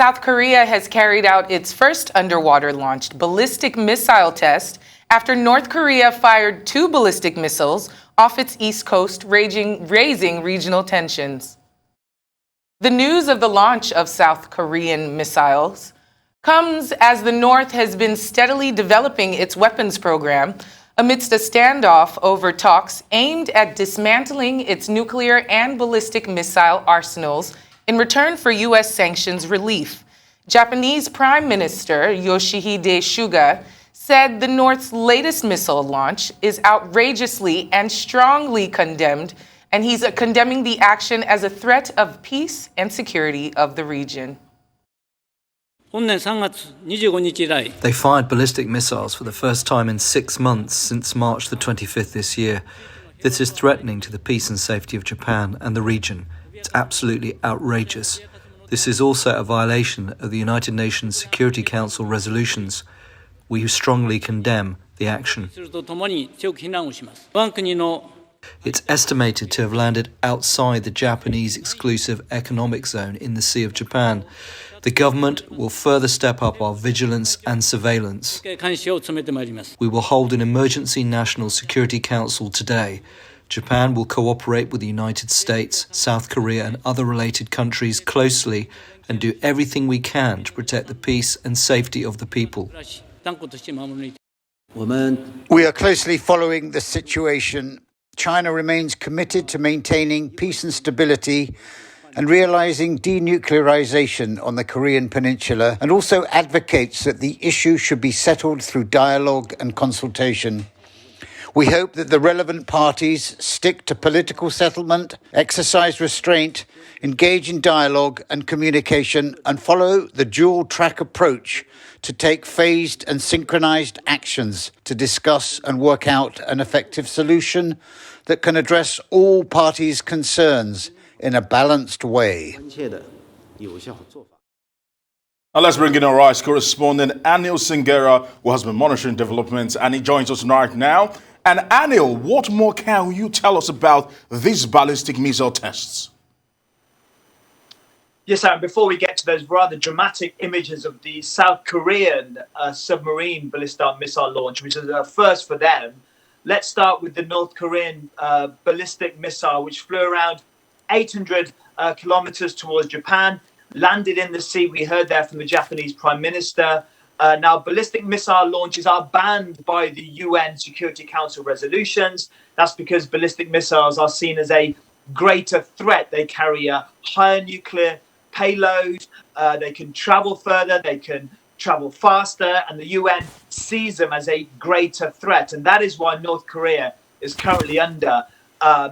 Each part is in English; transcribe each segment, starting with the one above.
South Korea has carried out its first underwater-launched ballistic missile test after North Korea fired 2 ballistic missiles off its east coast, raising regional tensions. The news of the launch of South Korean missiles comes as the North has been steadily developing its weapons program amidst a standoff over talks aimed at dismantling its nuclear and ballistic missile arsenals in return for U.S. sanctions relief. Japanese Prime Minister Yoshihide Suga said the North's latest missile launch is outrageously and strongly condemned, and he's condemning the action as a threat of peace and security of the region. They fired ballistic missiles for the first time in 6 months since March the 25th this year. This is threatening to the peace and safety of Japan and the region. It's absolutely outrageous. This is also a violation of the United Nations Security Council resolutions. We strongly condemn the action. It's estimated to have landed outside the Japanese exclusive economic zone in the Sea of Japan. The government will further step up our vigilance and surveillance. We will hold an emergency National Security Council today. Japan will cooperate with the United States, South Korea and other related countries closely and do everything we can to protect the peace and safety of the people. We are closely following the situation. China remains committed to maintaining peace and stability and realizing denuclearization on the Korean Peninsula, and also advocates that the issue should be settled through dialogue and consultation. We hope that the relevant parties stick to political settlement, exercise restraint, engage in dialogue and communication, and follow the dual-track approach to take phased and synchronized actions to discuss and work out an effective solution that can address all parties' concerns in a balanced way. Now let's bring in our ICE correspondent, ANIL SENGHERA, who has been monitoring developments, and he joins us right now. And ANIL, what more can you tell us about these ballistic missile tests? Yes, Aaron, before we get to those rather dramatic images of the South Korean submarine ballistic missile launch, which is a first for them, let's start with the North Korean ballistic missile, which flew around 800 kilometers towards Japan, landed in the sea. We heard there from the Japanese Prime Minister. Now, ballistic missile launches are banned by the UN Security Council resolutions. That's because ballistic missiles are seen as a greater threat. They carry a higher nuclear payload, they can travel further, they can travel faster, and the UN sees them as a greater threat. And that is why North Korea is currently under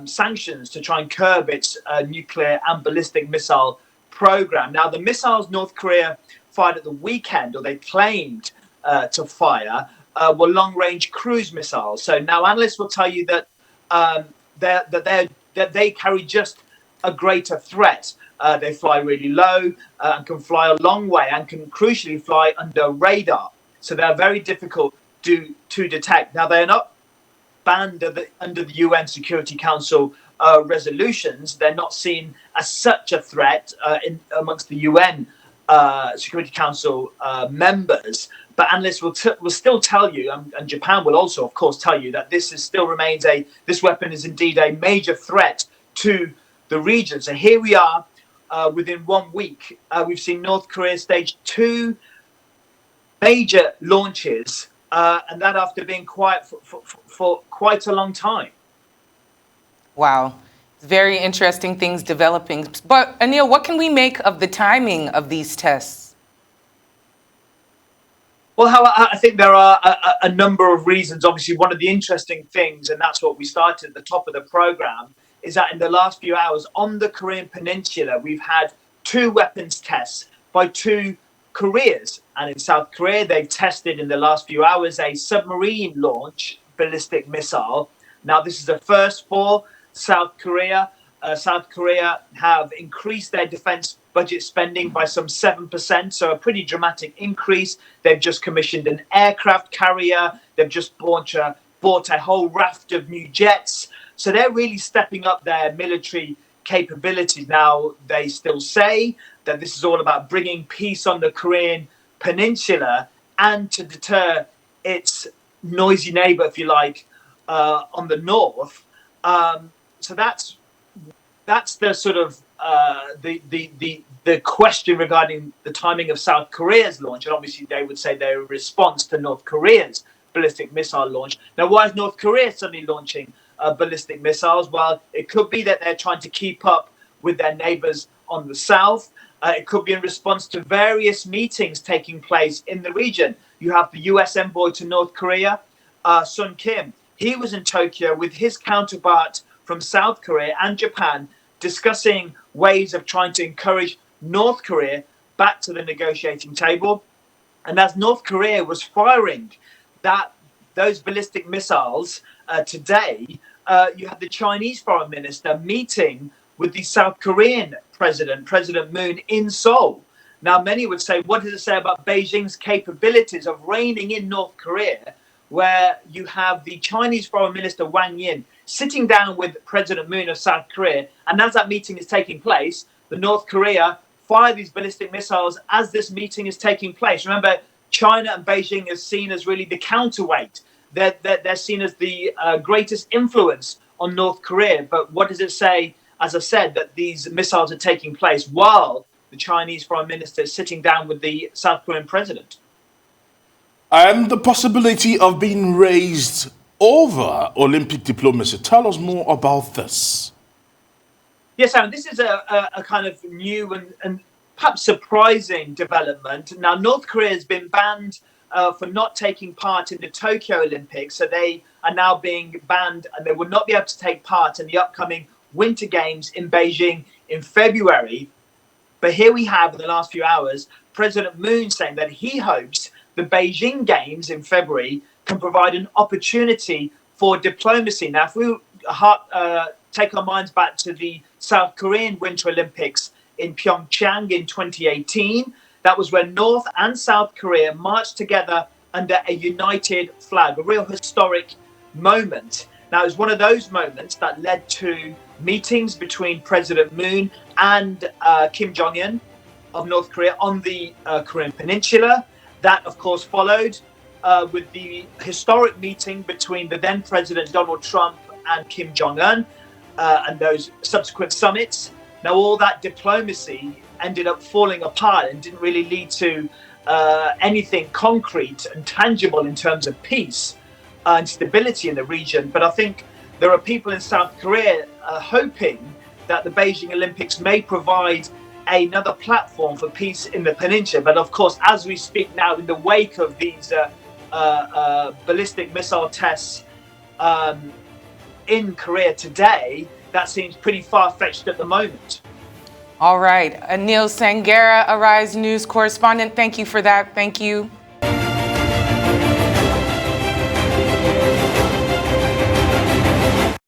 sanctions to try and curb its nuclear and ballistic missile program. Now, the missiles North Korea fired at the weekend, or they claimed to fire, were long-range cruise missiles. So now analysts will tell you that they carry just a greater threat. They fly really low and can fly a long way and can crucially fly under radar. So they're very difficult to detect. Now, they're not banned under the UN Security Council resolutions. They're not seen as such a threat amongst the UN Security Council members. But analysts will still tell you, and Japan will also, of course, tell you that this weapon is indeed a major threat to the region. So here we are. Within 1 week, we've seen North Korea stage 2 major launches, and that after being quiet for quite a long time. Wow. Very interesting things developing. But, Anil, what can we make of the timing of these tests? Well, I think there are a number of reasons. Obviously, one of the interesting things, and that's what we started at the top of the program, is that in the last few hours on the Korean Peninsula, we've had 2 weapons tests by 2 Koreas. And in South Korea, they've tested in the last few hours a submarine launch ballistic missile. Now, this is the first for South Korea. South Korea have increased their defense budget spending by some 7%, so a pretty dramatic increase. They've just commissioned an aircraft carrier. They've just bought a whole raft of new jets. So they're really stepping up their military capabilities. Now, they still say that this is all about bringing peace on the Korean Peninsula and to deter its noisy neighbor, if you like, on the north. So that's the sort of the question regarding the timing of South Korea's launch, and obviously they would say they're a response to North Korea's ballistic missile launch. Now, why is North Korea suddenly launching ballistic missiles? Well, it could be that they're trying to keep up with their neighbors on the south. It could be in response to various meetings taking place in the region. You have the U.S. envoy to North Korea, Sun Kim. He was in Tokyo with his counterpart from South Korea and Japan, discussing ways of trying to encourage North Korea back to the negotiating table. And as North Korea was firing those ballistic missiles today, you had the Chinese foreign minister meeting with the South Korean President Moon, in Seoul. Now, many would say, what does it say about Beijing's capabilities of reining in North Korea, where you have the Chinese foreign minister Wang Yin sitting down with President Moon of South Korea, and as that meeting is taking place, the North Korea fire these ballistic missiles as this meeting is taking place. Remember, China and Beijing is seen as really the counterweight. They're seen as the greatest influence on North Korea. But what does it say, as I said, that these missiles are taking place while the Chinese foreign minister is sitting down with the South Korean president? And the possibility of being raised over Olympic diplomacy. Tell us more about this. Yes, Aaron, this is a kind of new and perhaps surprising development. Now, North Korea has been banned for not taking part in the Tokyo Olympics, so they are now being banned and they will not be able to take part in the upcoming Winter Games in Beijing in February. But here we have, in the last few hours, President Moon saying that he hopes the Beijing Games in February can provide an opportunity for diplomacy. Now, if we take our minds back to the South Korean Winter Olympics in Pyeongchang in 2018, that was when North and South Korea marched together under a united flag, a real historic moment. Now, it was one of those moments that led to meetings between President Moon and Kim Jong-un of North Korea on the Korean Peninsula. That, of course, followed with the historic meeting between the then President Donald Trump and Kim Jong-un and those subsequent summits. Now, all that diplomacy ended up falling apart and didn't really lead to anything concrete and tangible in terms of peace and stability in the region. But I think there are people in South Korea hoping that the Beijing Olympics may provide another platform for peace in the peninsula. But of course, as we speak now, in the wake of these ballistic missile tests in Korea today, that seems pretty far-fetched at the moment. All right. ANIL SENGHERA, Arise News correspondent, thank you for that. Thank you.